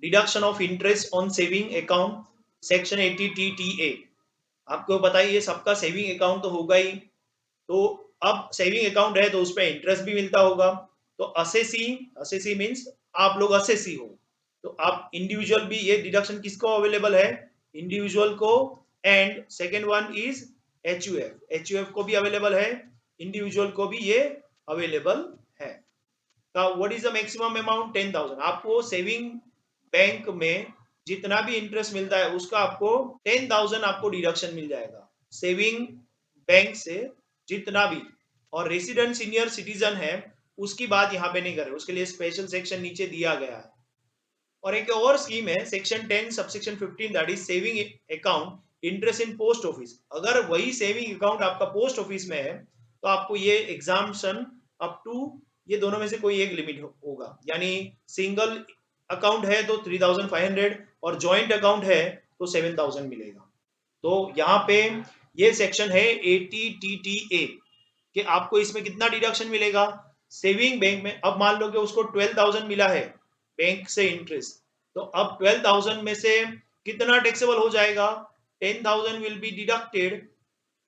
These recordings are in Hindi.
Deduction of interest on saving account section 80 TTA। आपको पता ही ये सबका सेविंग अकाउंट तो होगा ही, तो अब सेविंग अकाउंट है तो उस पर इंटरेस्ट भी मिलता होगा। तो असेसी, असेसी मीन्स आप लोग असेसी हो, तो आप इंडिविजुअल भी ये डिडक्शन किसको अवेलेबल है, इंडिविजुअल को। And second one is HUF, HUF को भी अवेलेबल है, इंडिविजुअल को भी ये अवेलेबल है। What is the maximum amount 10,000। आपको सेविंग बैंक में जितना भी इंटरेस्ट मिलता है उसका आपको 10,000 आपको डिडक्शन मिल जाएगा सेविंग बैंक से जितना भी। और रेसिडेंट सीनियर सिटीजन है उसकी बात यहाँ पे नहीं कर रहे, उसके लिए स्पेशल सेक्शन नीचे दिया गया है। और एक और स्कीम है section 10 subsection 15 that is saving account interest in post office. अगर वही सेविंग अकाउंट आपका पोस्ट ऑफिस में है तो आपको ये एग्जाम्पशन अप टू ये दोनों में से कोई एक लिमिट होगा, यानी सिंगल अकाउंट है तो 3,500 और जॉइंट अकाउंट है तो 7,000 मिलेगा। तो यहाँ पे ये सेक्शन है 80 TTA कि आपको इसमें कितना डिडक्शन मिलेगा सेविंग बैंक में। अब मान लो कि उसको 12,000 मिला है बैंक से इंटरेस्ट, तो अब 12,000 में से कितना टैक्सेबल हो जाएगा, 10,000 will be deducted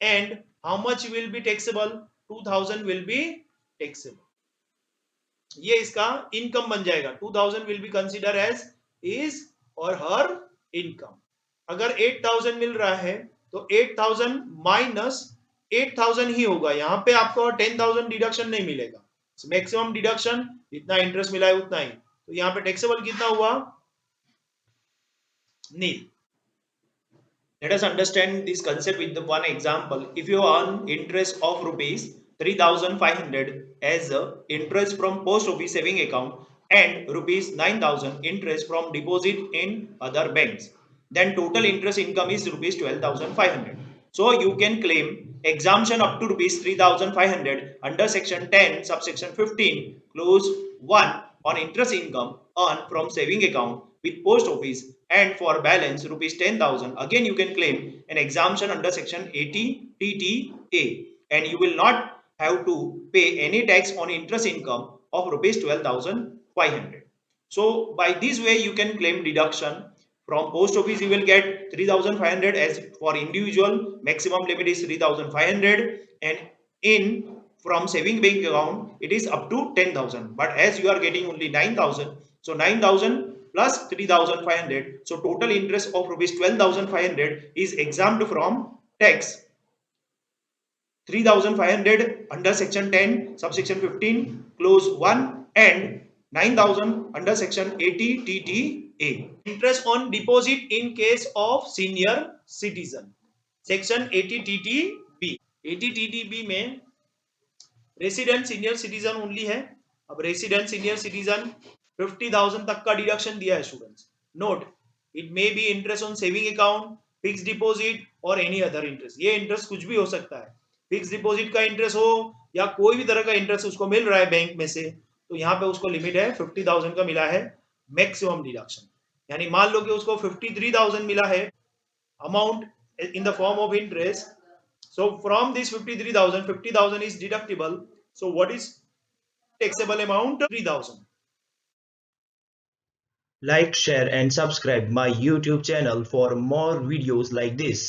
and how much will be taxable, 2,000 will be taxable. ये इसका इनकम बन जाएगा, 2,000 will be consider as is और हर इनकम। अगर 8,000 मिल रहा है तो 8,000 माइनस 8,000 ही होगा, यहाँ पे आपको 10,000 डिडक्शन नहीं मिलेगा। मैक्सिमम डिडक्शन जितना इंटरेस्ट मिला है उतना ही, तो यहाँ पे टैक्सेबल कितना हुआ, नील। Let us understand this concept with the one example. If you earn interest of rupees 3,500 as interest from post office saving account and rupees 9,000 interest from deposit in other banks, then total interest income is rupees 12,500. So you can claim exemption up to rupees 3,500 under section 10 subsection 15 clause 1 on interest income earned from saving account with post office, and for balance rupees 10,000 again you can claim an exemption under section 80 TTA, and you will not have to pay any tax on interest income of rupees 12,500. So by this way you can claim deduction. From post office you will get 3,500 as for individual, maximum limit is 3,500, and in from saving bank account it is up to 10,000, but as you are getting only 9,000, so 9,000 plus 3,500, so total interest of rupees 12,500 is exempt from tax. 3,500 under section 10 subsection 15 clause 1 and 9,000 under section 80 TTA. Interest on deposit in case of senior citizen, section 80 TTB। 80 TTB में रेसिडेंट सीनियर सिटीजन ओनली है। अब रेसिडेंट सीनियर सिटीजन 50,000 तक का डिडक्शन दिया है students. Note, it may be interest on saving account, fix deposit और एनी अदर इंटरेस्ट। ये इंटरेस्ट कुछ भी हो सकता है, फिक्स डिपॉजिट का इंटरेस्ट हो या कोई भी तरह का इंटरेस्ट उसको मिल रहा है बैंक में से, तो यहाँ पे उसको लिमिट है 50,000 का मिला है मैक्सिमम डिडक्शन। यानी मान लो कि उसको 53,000 मिला है amount in the form of interest, so from this 53,000, 50,000 is deductible. So what is taxable amount? 3,000. Like, share and subscribe my YouTube channel for more videos like this.